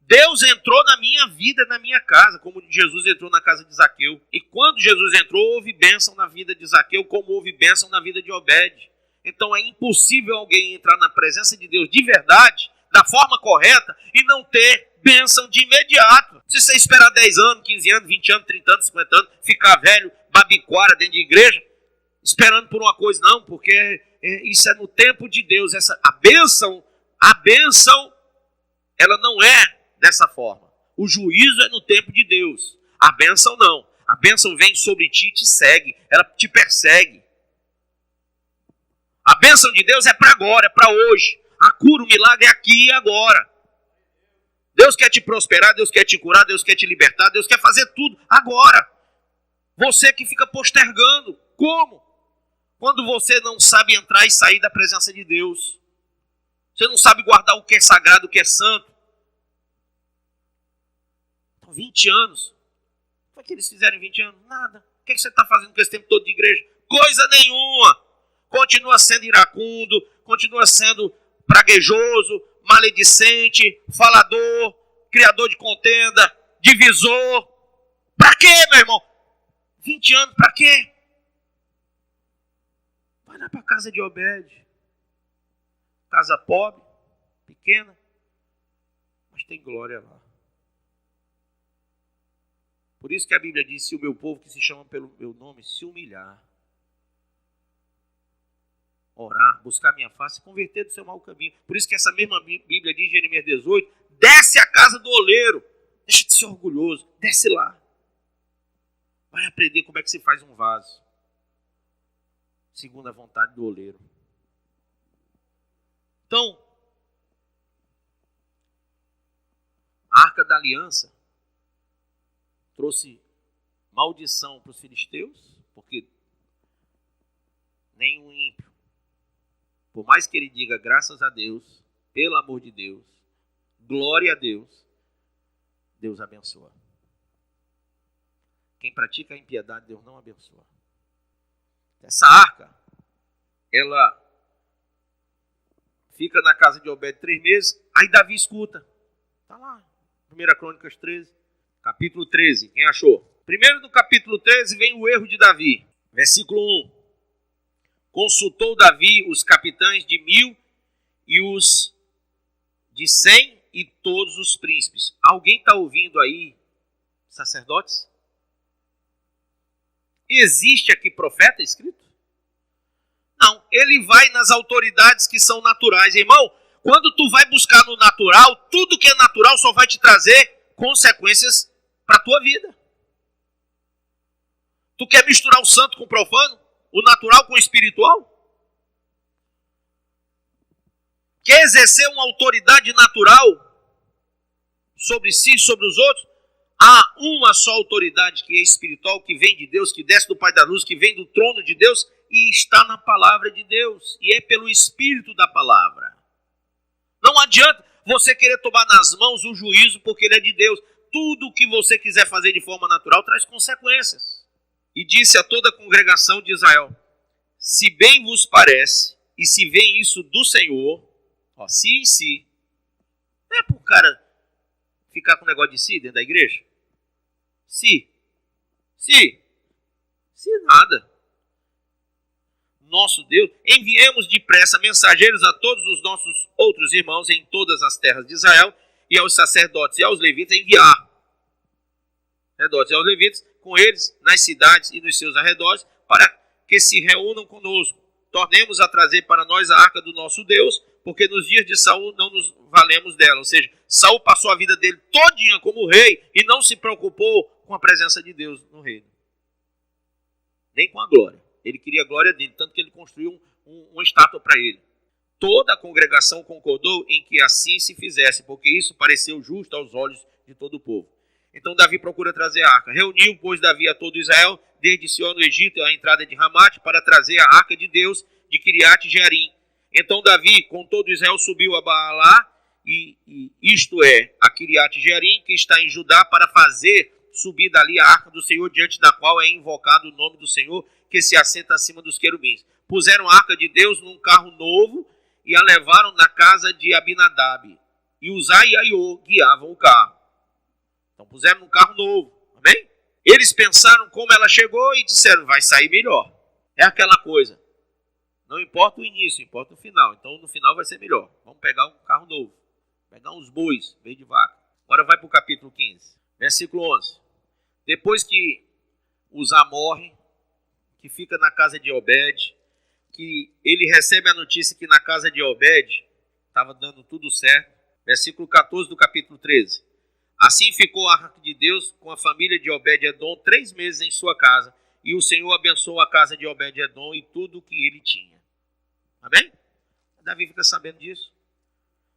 Deus entrou na minha vida, na minha casa, como Jesus entrou na casa de Zaqueu. E quando Jesus entrou, houve bênção na vida de Zaqueu, como houve bênção na vida de Obed. Então é impossível alguém entrar na presença de Deus de verdade, da forma correta, e não ter bênção de imediato. Se você esperar 10 anos, 15 anos, 20 anos, 30 anos, 50 anos, ficar velho, babiquara dentro de igreja, esperando por uma coisa, não, porque isso é no tempo de Deus. A bênção, ela não é dessa forma. O juízo é no tempo de Deus. A bênção não. A bênção vem sobre ti e te segue. Ela te persegue. A bênção de Deus é para agora, é para hoje. A cura, o milagre é aqui e agora. Deus quer te prosperar, Deus quer te curar, Deus quer te libertar, Deus quer fazer tudo agora. Você que fica postergando. Como? Quando você não sabe entrar e sair da presença de Deus. Você não sabe guardar o que é sagrado, o que é santo. Então, 20 anos. O que é que eles fizeram em 20 anos? Nada. O que é que você está fazendo com esse tempo todo de igreja? Coisa nenhuma. Continua sendo iracundo, continua sendo praguejoso, maledicente, falador, criador de contenda, divisor. Para quê, meu irmão? 20 anos, para quê? Vai lá para a casa de Obed. Casa pobre, pequena, mas tem glória lá. Por isso que a Bíblia diz, se o meu povo que se chama pelo meu nome se humilhar, orar, buscar minha face, converter do seu mau caminho. Por isso que essa mesma Bíblia diz em Jeremias 18, desce à casa do oleiro, deixa de ser orgulhoso, desce lá. Vai aprender como é que se faz um vaso, segundo a vontade do oleiro. Então, a Arca da Aliança trouxe maldição para os filisteus, porque nem um ímpio, por mais que ele diga graças a Deus, pelo amor de Deus, glória a Deus, Deus abençoa. Quem pratica a impiedade, Deus não abençoa. Essa arca, ela fica na casa de Obed 3 meses, aí Davi escuta. Está lá, 1 Crônicas 13, capítulo 13, quem achou? Primeiro no capítulo 13 vem o erro de Davi. Versículo 1. Consultou Davi os capitães de 1000 e os de 100 e todos os príncipes. Alguém está ouvindo aí, sacerdotes? Existe aqui profeta escrito? Não, ele vai nas autoridades que são naturais. Irmão, quando tu vai buscar no natural, tudo que é natural só vai te trazer consequências para a tua vida. Tu quer misturar o santo com o profano? O natural com o espiritual? Quer exercer uma autoridade natural sobre si, sobre os outros? Há uma só autoridade que é espiritual, que vem de Deus, que desce do Pai da Luz, que vem do trono de Deus e está na palavra de Deus. E é pelo Espírito da palavra. Não adianta você querer tomar nas mãos o juízo porque ele é de Deus. Tudo o que você quiser fazer de forma natural traz consequências. E disse a toda a congregação de Israel, se bem vos parece, e se vem isso do Senhor, ó, se, não é para o cara ficar com negócio de si dentro da igreja? Se nada. Nosso Deus, enviemos depressa mensageiros a todos os nossos outros irmãos em todas as terras de Israel e aos sacerdotes e aos levitas enviar. Sacerdotes e aos levitas com eles nas cidades e nos seus arredores para que se reúnam conosco. Tornemos a trazer para nós a arca do nosso Deus, porque nos dias de Saul não nos valemos dela. Ou seja, Saul passou a vida dele todinha como rei e não se preocupou com a presença de Deus no reino. Nem com a glória. Ele queria a glória dele, tanto que ele construiu uma estátua para ele. Toda a congregação concordou em que assim se fizesse, porque isso pareceu justo aos olhos de todo o povo. Então Davi procura trazer a arca. Reuniu, pois, Davi a todo Israel, desde Sião no Egito, à entrada de Ramate, para trazer a arca de Deus de Kiriat Jearim. Então Davi, com todo Israel, subiu a Baalá, isto é, a Kiriat Jearim, que está em Judá, para fazer subir dali a arca do Senhor, diante da qual é invocado o nome do Senhor, que se assenta acima dos querubins. Puseram a arca de Deus num carro novo e a levaram na casa de Abinadab. E Uzá e Aiô guiavam o carro. Então puseram num carro novo. Amém? Eles pensaram como ela chegou e disseram, vai sair melhor. É aquela coisa. Não importa o início, importa o final. Então no final vai ser melhor. Vamos pegar um carro novo. Pegar uns bois, veio de vaca. Agora vai para o capítulo 15. Versículo 11. Depois que Uzá morre, que fica na casa de Obed, que ele recebe a notícia que na casa de Obed estava dando tudo certo. Versículo 14 do capítulo 13. Assim ficou a arca de Deus com a família de Obed-Edom 3 meses em sua casa, e o Senhor abençoou a casa de Obed-Edom e tudo o que ele tinha. Amém? Davi fica sabendo disso.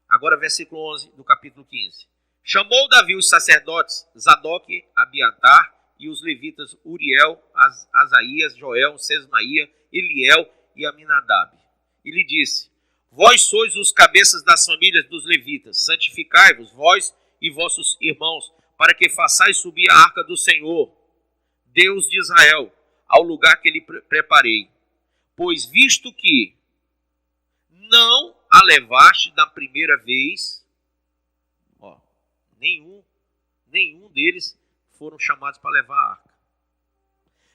Agora versículo 11 do capítulo 15. Chamou Davi os sacerdotes Zadok, Abiatar, e os levitas Uriel, Asaías, Joel, Sesmaia, Eliel e Aminadab. E lhe disse, Vós sois os cabeças das famílias dos levitas. Santificai-vos, vós e vossos irmãos, para que façais subir a arca do Senhor, Deus de Israel, ao lugar que lhe preparei. Pois visto que não a levaste da primeira vez, nenhum deles foram chamados para levar a arca.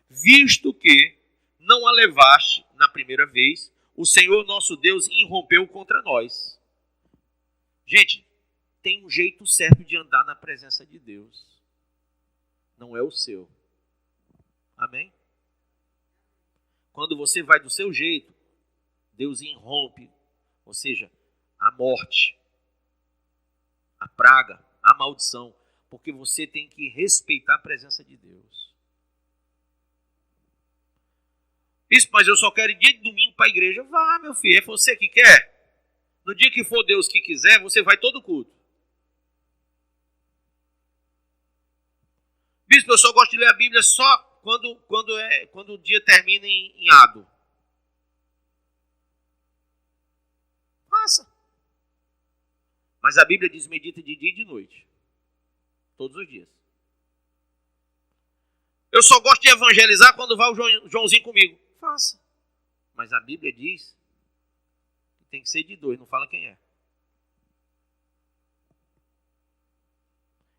Visto que não a levaste na primeira vez, o Senhor nosso Deus irrompeu contra nós. Gente, tem um jeito certo de andar na presença de Deus. Não é o seu. Amém? Quando você vai do seu jeito, Deus irrompe, ou seja, a morte, a praga, a maldição, porque você tem que respeitar a presença de Deus. Isso, mas eu só quero ir dia de domingo para a igreja. Vá, meu filho, é você que quer. No dia que for Deus que quiser, você vai todo culto. Bispo, eu só gosto de ler a Bíblia só quando o dia termina em ado. Faça. Mas a Bíblia diz: medita de dia e de noite. Todos os dias. Eu só gosto de evangelizar quando vai o Joãozinho comigo. Faça. Mas a Bíblia diz que tem que ser de dois, não fala quem é.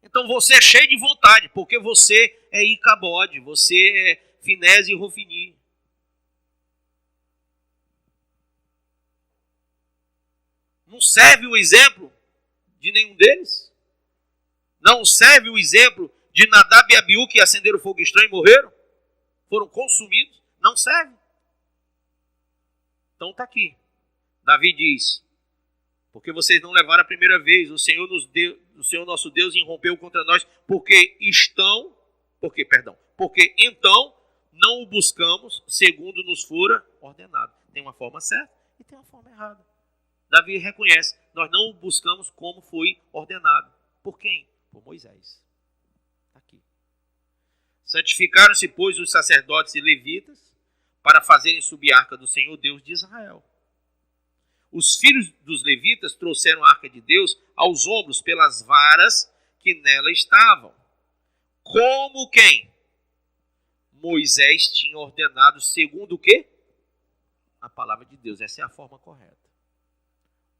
Então você é cheio de vontade, porque você é Icabode, você é Finese e Rofini. Não serve o exemplo de nenhum deles? Não serve o exemplo de Nadab e Abiú, que acenderam fogo estranho e morreram? Foram consumidos? Não serve. Então está aqui. Davi diz: porque vocês não levaram a primeira vez, o Senhor nosso Deus irrompeu contra nós, porque então não o buscamos segundo nos fora ordenado. Tem uma forma certa e tem uma forma errada. Davi reconhece: nós não o buscamos como foi ordenado. Por quem? Por Moisés. Está aqui. Santificaram-se, pois, os sacerdotes e levitas para fazerem subir a arca do Senhor, Deus de Israel. Os filhos dos levitas trouxeram a arca de Deus aos ombros pelas varas que nela estavam. Como quem? Moisés tinha ordenado, segundo o quê? A palavra de Deus. Essa é a forma correta.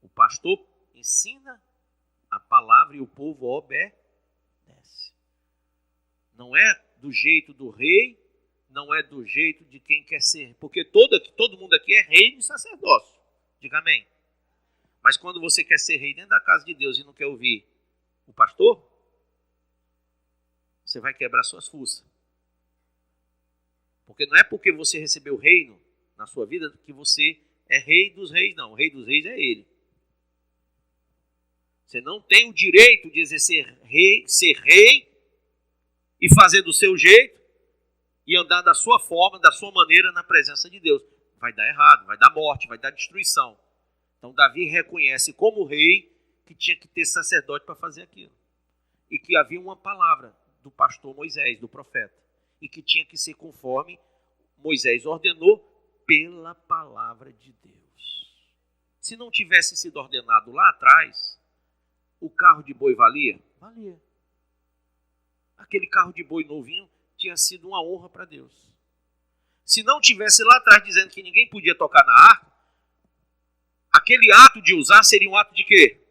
O pastor ensina a palavra e o povo obedece. Não é do jeito do rei, não é do jeito de quem quer ser. Porque todo mundo aqui é rei e sacerdócio. Diga amém. Mas quando você quer ser rei dentro da casa de Deus e não quer ouvir o pastor, você vai quebrar suas fuças. Porque não é porque você recebeu o reino na sua vida que você é rei dos reis, não. O rei dos reis é ele. Você não tem o direito de exercer ser rei e fazer do seu jeito e andar da sua forma, da sua maneira na presença de Deus. Vai dar errado, vai dar morte, vai dar destruição. Então Davi reconhece como rei que tinha que ter sacerdote para fazer aquilo. E que havia uma palavra do pastor Moisés, do profeta. E que tinha que ser conforme Moisés ordenou pela palavra de Deus. Se não tivesse sido ordenado lá atrás, o carro de boi valia? Valia. Aquele carro de boi novinho tinha sido uma honra para Deus. Se não tivesse lá atrás dizendo que ninguém podia tocar na arca, aquele ato de usar seria um ato de quê?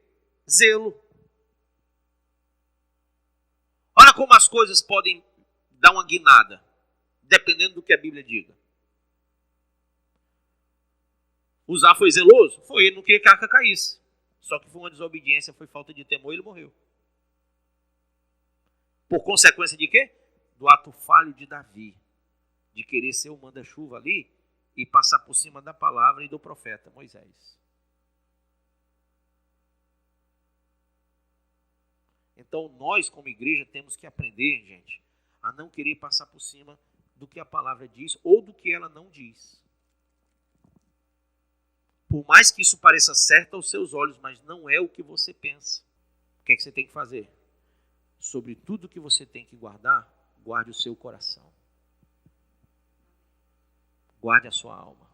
Zelo. Olha como as coisas podem dar uma guinada, dependendo do que a Bíblia diga. Uzá foi zeloso? Foi, ele não queria que a arca caísse. Só que foi uma desobediência, foi falta de temor e ele morreu. Por consequência de quê? Do ato falho de Davi, de querer ser o manda-chuva ali e passar por cima da palavra e do profeta Moisés. Então nós como igreja temos que aprender, gente, a não querer passar por cima do que a palavra diz ou do que ela não diz. Por mais que isso pareça certo aos seus olhos, mas não é o que você pensa. O que é que você tem que fazer? Sobre tudo que você tem que guardar, guarde o seu coração. Guarde a sua alma.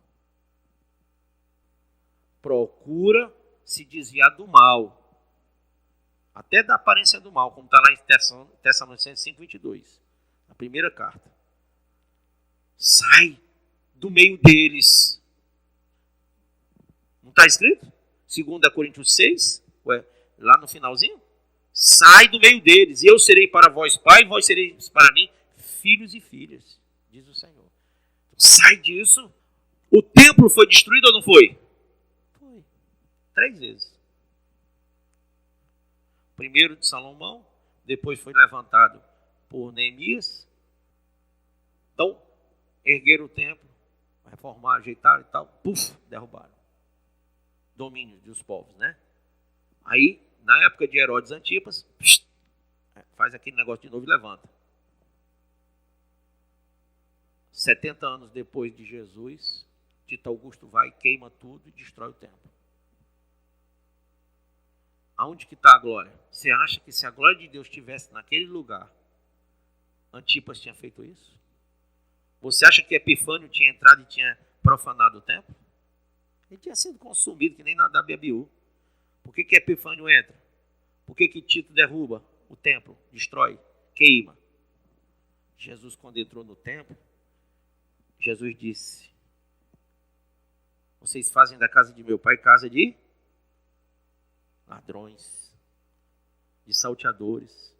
procura se desviar do mal. Até da aparência do mal, como está lá em Tessalonicenses 5:22, na primeira carta. Sai do meio deles. Não está escrito? 2 Coríntios 6, lá no finalzinho. Sai do meio deles, e eu serei para vós pai, e vós sereis para mim filhos e filhas, diz o Senhor. Sai disso. O templo foi destruído ou não foi? Foi. 3 vezes. Primeiro de Salomão, depois foi levantado por Neemias. Então, ergueram o templo, reformaram, ajeitaram e tal, derrubaram. Domínio dos povos, né? Aí, na época de Herodes Antipas, faz aquele negócio de novo e levanta. 70 anos depois de Jesus, Tito Augusto vai, queima tudo e destrói o templo. Aonde que está a glória? Você acha que se a glória de Deus estivesse naquele lugar, Antipas tinha feito isso? Você acha que Epifânio tinha entrado e tinha profanado o templo? Ele tinha sido consumido, que nem na WBU. Por que Epifânio entra? Por que Tito derruba o templo, destrói, queima? Jesus, quando entrou no templo, Jesus disse: vocês fazem da casa de meu pai casa de ladrões, de salteadores.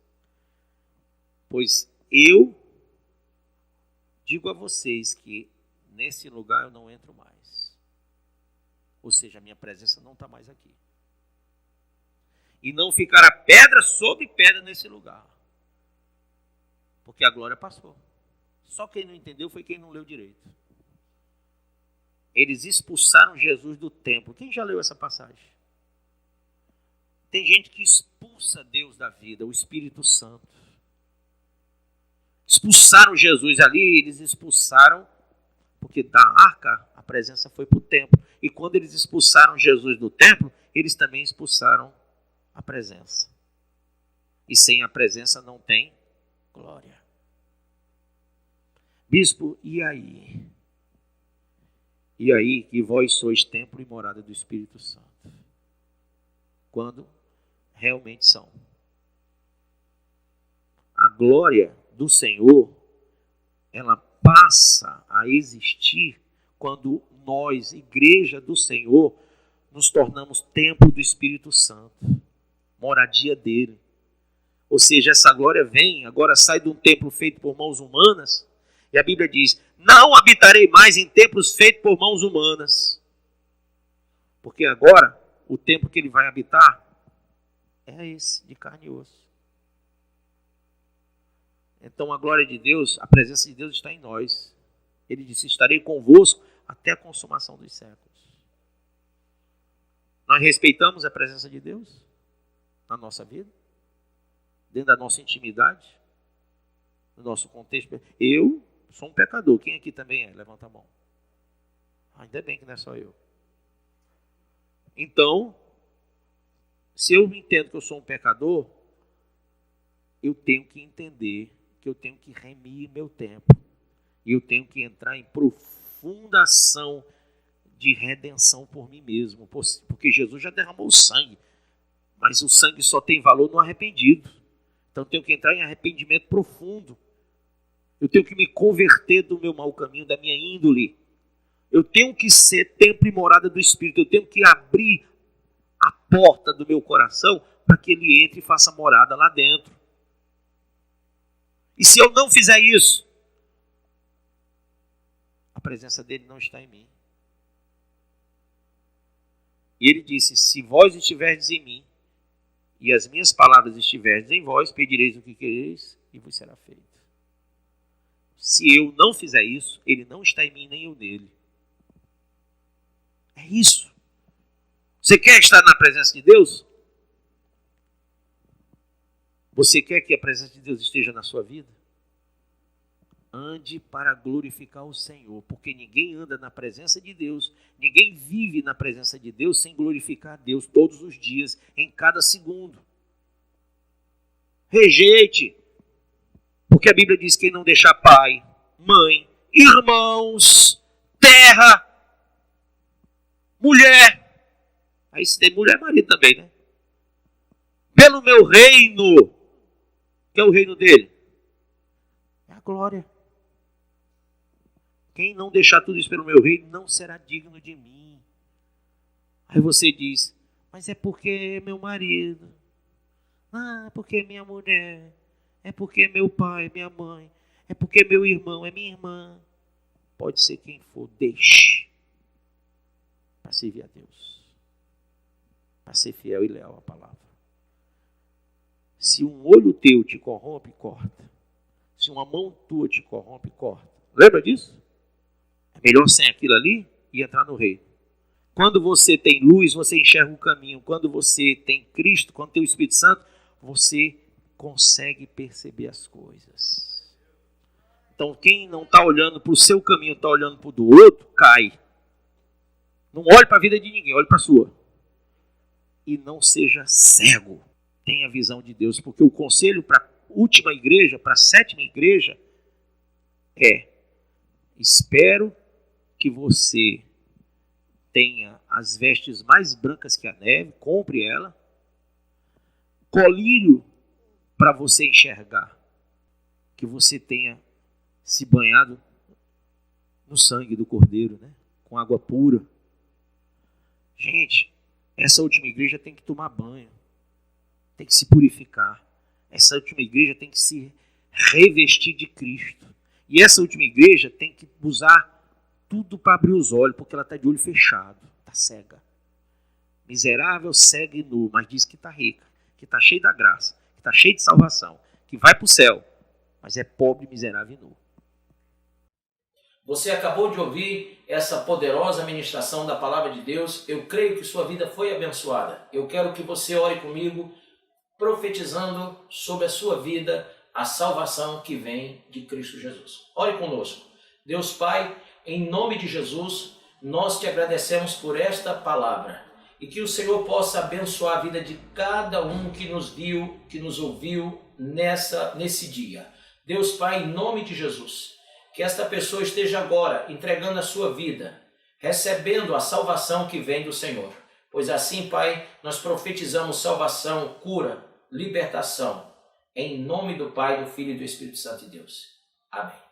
Pois eu digo a vocês que nesse lugar eu não entro mais. Ou seja, a minha presença não está mais aqui. E não ficará pedra sobre pedra nesse lugar. Porque a glória passou. Só quem não entendeu foi quem não leu direito. Eles expulsaram Jesus do templo. Quem já leu essa passagem? Tem gente que expulsa Deus da vida, o Espírito Santo. Expulsaram Jesus ali, eles expulsaram, porque da arca a presença foi para o templo. E quando eles expulsaram Jesus do templo, eles também expulsaram a presença. E sem a presença não tem glória. Bispo, e aí? E aí que vós sois templo e morada do Espírito Santo. Quando realmente são. A glória do Senhor, ela passa a existir quando nós, igreja do Senhor, nos tornamos templo do Espírito Santo, moradia dele. Ou seja, essa glória vem, agora sai de um templo feito por mãos humanas, e a Bíblia diz: não habitarei mais em templos feitos por mãos humanas. Porque agora, o templo que ele vai habitar é esse, de carne e osso. Então a glória de Deus, a presença de Deus está em nós. Ele disse: estarei convosco até a consumação dos séculos. Nós respeitamos a presença de Deus na nossa vida, dentro da nossa intimidade, no nosso contexto. Eu sou um pecador. Quem aqui também é? Levanta a mão. Ainda bem que não é só eu. Então, se eu entendo que eu sou um pecador, eu tenho que entender que eu tenho que remir meu tempo. E eu tenho que entrar em profunda ação de redenção por mim mesmo. Porque Jesus já derramou o sangue. Mas o sangue só tem valor no arrependido. Então eu tenho que entrar em arrependimento profundo. Eu tenho que me converter do meu mau caminho, da minha índole. Eu tenho que ser templo e morada do Espírito. Eu tenho que abrir a porta do meu coração para que ele entre e faça morada lá dentro. E se eu não fizer isso, a presença dele não está em mim. E ele disse: se vós estiverdes em mim, e as minhas palavras estiverdes em vós, pedireis o que quereis, e vos será feito. Se eu não fizer isso, ele não está em mim, nem eu nele. É isso. Você quer estar na presença de Deus? Você quer que a presença de Deus esteja na sua vida? Ande para glorificar o Senhor, porque ninguém anda na presença de Deus, ninguém vive na presença de Deus sem glorificar a Deus todos os dias, em cada segundo. Rejeite, porque a Bíblia diz que quem não deixar pai, mãe, irmãos, terra, mulher, Aí se tem mulher, é marido também, né? Pelo meu reino. Que é o reino dele? É a glória. Quem não deixar tudo isso pelo meu reino não será digno de mim. Aí você diz, mas é porque é meu marido. Ah, é porque é minha mulher. É porque é meu pai, minha mãe. É porque é meu irmão, é minha irmã. Pode ser quem for, deixe. Para servir a Deus. Para ser fiel e leal à palavra. Se um olho teu te corrompe, corta. Se uma mão tua te corrompe, corta. Lembra disso? É melhor sem aquilo ali e entrar no reino. Quando você tem luz, você enxerga o caminho. Quando você tem Cristo, quando tem o Espírito Santo, você consegue perceber as coisas. Então quem não está olhando para o seu caminho, está olhando para o do outro, cai. Não olhe para a vida de ninguém, olhe para a sua. E não seja cego. Tenha a visão de Deus, porque o conselho para a última igreja, para a sétima igreja, é: espero que você tenha as vestes mais brancas que a neve, compre ela, colírio para você enxergar, que você tenha se banhado no sangue do Cordeiro, né? Com água pura. Gente, essa última igreja tem que tomar banho, tem que se purificar. Essa última igreja tem que se revestir de Cristo. E essa última igreja tem que usar tudo para abrir os olhos, porque ela está de olho fechado, está cega. Miserável, cega e nu, mas diz que está rica, que está cheia da graça, que está cheia de salvação, que vai para o céu, mas é pobre, miserável e nu. Você acabou de ouvir essa poderosa ministração da Palavra de Deus. Eu creio que sua vida foi abençoada. Eu quero que você ore comigo, profetizando sobre a sua vida a salvação que vem de Cristo Jesus. Ore conosco. Deus Pai, em nome de Jesus, nós te agradecemos por esta palavra e que o Senhor possa abençoar a vida de cada um que nos viu, que nos ouviu nesse dia. Deus Pai, em nome de Jesus, que esta pessoa esteja agora entregando a sua vida, recebendo a salvação que vem do Senhor. Pois assim, Pai, nós profetizamos salvação, cura, libertação, em nome do Pai, do Filho e do Espírito Santo de Deus. Amém.